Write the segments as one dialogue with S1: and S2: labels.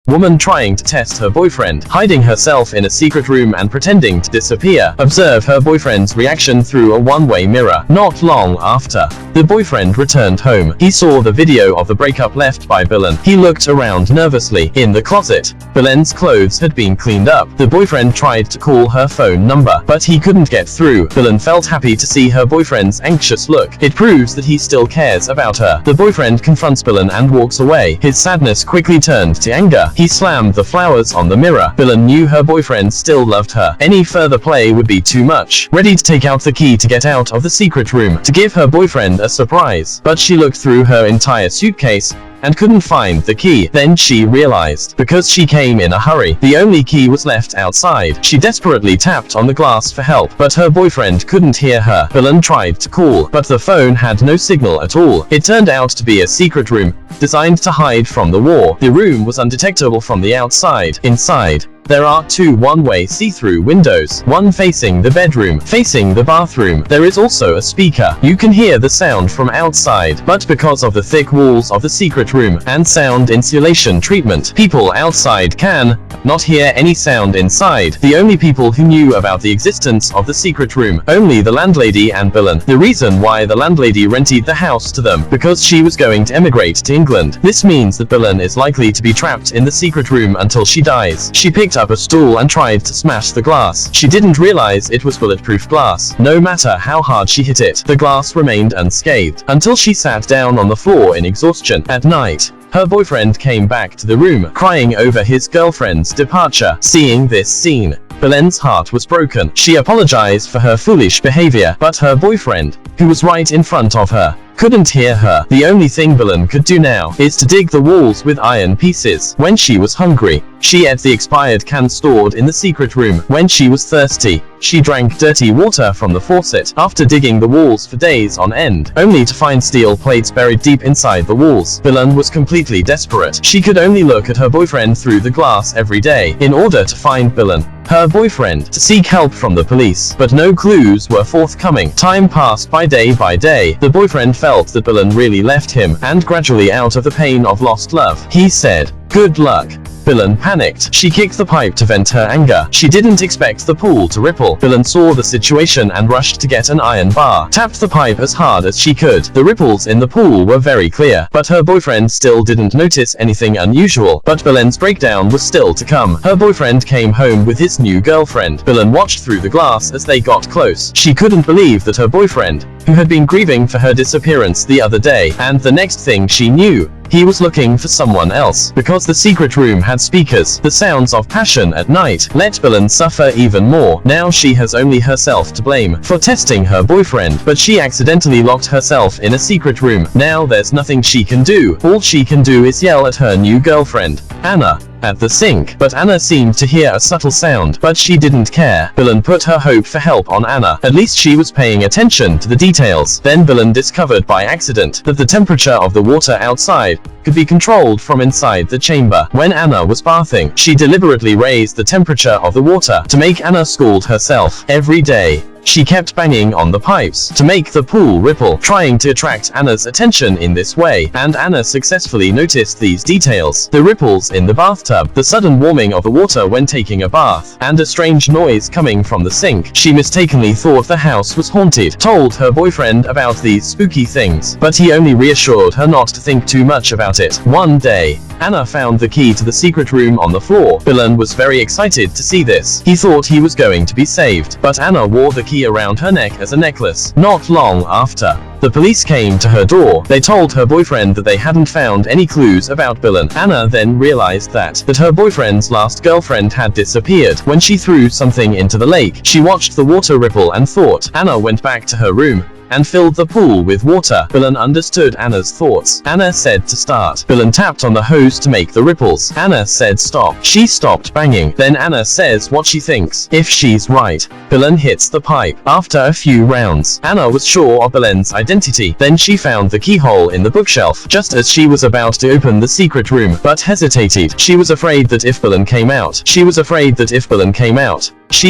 S1: Woman trying to test her boyfriend, hiding herself in a secret room and pretending to disappear. Observe her boyfriend's reaction through a one-way mirror. Not long after the boyfriend returned home, he saw the video of the breakup left by Belen. He looked around nervously. In the closet, Belen's clothes had been cleaned up. The boyfriend tried to call her phone number, but he couldn't get through. Belen felt happy to see her boyfriend's anxious look. It proves that he still cares about her. The boyfriend confronts Belen and walks away. His sadness quickly turned to anger. He slammed the flowers on the mirror. Belen knew her boyfriend still loved her. Any further play would be too much. Ready to take out the key to get out of the secret room, to give her boyfriend a surprise. But she looked through her entire suitcase and couldn't find the key. Then she realized, because she came in a hurry, the only key was left outside. She desperately tapped on the glass for help, but her boyfriend couldn't hear her. Belen tried to call, but the phone had no signal at all. It turned out to be a secret room, designed to hide from the war. The room was undetectable from the outside. Inside, there are two one-way see-through windows, one facing the bedroom, facing the bathroom. There is also a speaker. You can hear the sound from outside, but because of the thick walls of the secret room and sound insulation treatment, people outside can not hear any sound inside. The only people who knew about the existence of the secret room, only the landlady and Belen. The reason why the landlady rented the house to them, because she was going to emigrate to England. This means that Belen is likely to be trapped in the secret room until she dies. She picked up a stool and tried to smash the glass. She didn't realize it was bulletproof glass. No matter how hard she hit it, the glass remained unscathed, until she sat down on the floor in exhaustion. At night, her boyfriend came back to the room, crying over his girlfriend's departure. Seeing this scene, Belen's heart was broken. She apologized for her foolish behavior, but her boyfriend, who was right in front of her, couldn't hear her. The only thing Belen could do now is to dig the walls with iron pieces. When she was hungry, she ate the expired can stored in the secret room. When she was thirsty, she drank dirty water from the faucet. After digging the walls for days on end, only to find steel plates buried deep inside the walls, Belen was completely desperate. She could only look at her boyfriend through the glass every day in order to find Belen, her boyfriend, to seek help from the police. But no clues were forthcoming. Time passed by day. The boyfriend felt that Belen really left him, and gradually out of the pain of lost love, he said, "Good luck." Belen panicked. She kicked the pipe to vent her anger. She didn't expect the pool to ripple. Belen saw the situation and rushed to get an iron bar, tapped the pipe as hard as she could. The ripples in the pool were very clear, but her boyfriend still didn't notice anything unusual. But Belen's breakdown was still to come. Her boyfriend came home with his new girlfriend. Belen watched through the glass as they got close. She couldn't believe that her boyfriend, who had been grieving for her disappearance the other day, and the next thing she knew, he was looking for someone else. Because the secret room had speakers, the sounds of passion at night let Belen suffer even more. Now she has only herself to blame for testing her boyfriend, but she accidentally locked herself in a secret room. Now there's nothing she can do. All she can do is yell at her new girlfriend, Anna, at the sink. But Anna seemed to hear a subtle sound, but she didn't care. Belen put her hope for help on Anna. At least she was paying attention to the details. Then Belen discovered by accident that the temperature of the water outside could be controlled from inside the chamber. When Anna was bathing, she deliberately raised the temperature of the water to make Anna scald herself. Every day, she kept banging on the pipes to make the pool ripple, trying to attract Anna's attention in this way, and Anna successfully noticed these details: the ripples in the bathtub, the sudden warming of the water when taking a bath, and a strange noise coming from the sink. She mistakenly thought the house was haunted, told her boyfriend about these spooky things, but he only reassured her not to think too much about it. One day, Anna found the key to the secret room on the floor. Belen was very excited to see this. He thought he was going to be saved, but Anna wore the key around her neck as a necklace. Not long after, the police came to her door. They told her boyfriend that they hadn't found any clues about Belen. Anna then realized that her boyfriend's last girlfriend had disappeared when she threw something into the lake. She watched the water ripple and thought. Anna went back to her room and filled the pool with water. Belen understood Anna's thoughts. Anna said to start. Belen tapped on the hose to make the ripples. Anna said stop. She stopped banging. Then Anna says what she thinks. If she's right, Belen hits the pipe. After a few rounds, Anna was sure of Belen's identity. Then she found the keyhole in the bookshelf, just as she was about to open the secret room, but hesitated. She was afraid that if Belen came out, she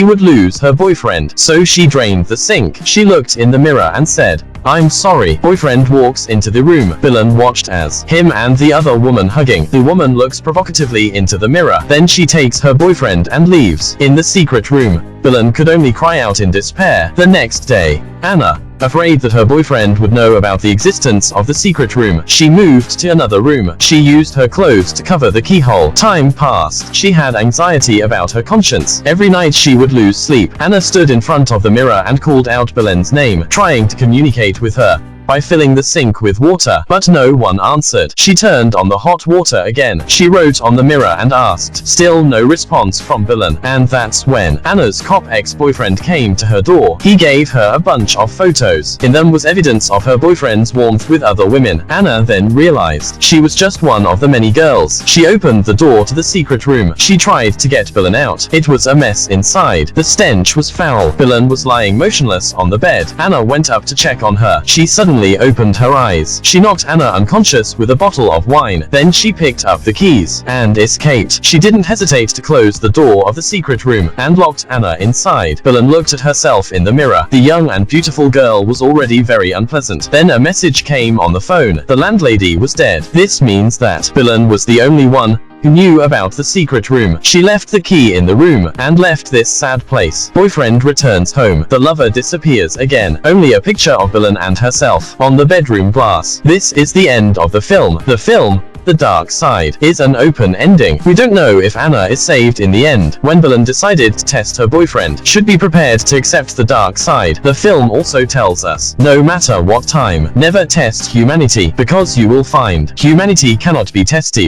S1: would lose her boyfriend. So she drained the sink. She looked in the mirror and said, I'm sorry. Boyfriend walks into the room. Billen watched as him and the other woman hugging. The woman looks provocatively into the mirror. Then she takes her boyfriend and leaves. In the secret room, Billen could only cry out in despair. The next day, Anna, afraid that her boyfriend would know about the existence of the secret room, she moved to another room. She used her clothes to cover the keyhole. Time passed. She had anxiety about her conscience. Every night she would lose sleep. Anna stood in front of the mirror and called out Billen's name, trying to communicate with her by filling the sink with water, but no one answered. She turned on the hot water again. She wrote on the mirror and asked. Still no response from Billen, and that's when Anna's cop ex-boyfriend came to her door. He gave her a bunch of photos. In them was evidence of her boyfriend's warmth with other women. Anna then realized she was just one of the many girls. She opened the door to the secret room. She tried to get Billen out. It was a mess inside. The stench was foul. Billen was lying motionless on the bed. Anna went up to check on her. She suddenly opened her eyes. She knocked Anna unconscious with a bottle of wine. Then she picked up the keys and escaped. She didn't hesitate to close the door of the secret room and locked Anna inside. Billen looked at herself in the mirror. The young and beautiful girl was already very unpleasant. Then a message came on the phone. The landlady was dead. This means that Billen was the only one who knew about the secret room. She left the key in the room and left this sad place. Boyfriend returns home. The lover disappears again. Only a picture of Billen and herself on the bedroom glass. This is the end of the film. The film, The Dark Side, is an open ending. We don't know if Anna is saved in the end. When Billen decided to test her boyfriend, should be prepared to accept the dark side. The film also tells us, no matter what time, never test humanity, because you will find humanity cannot be tested.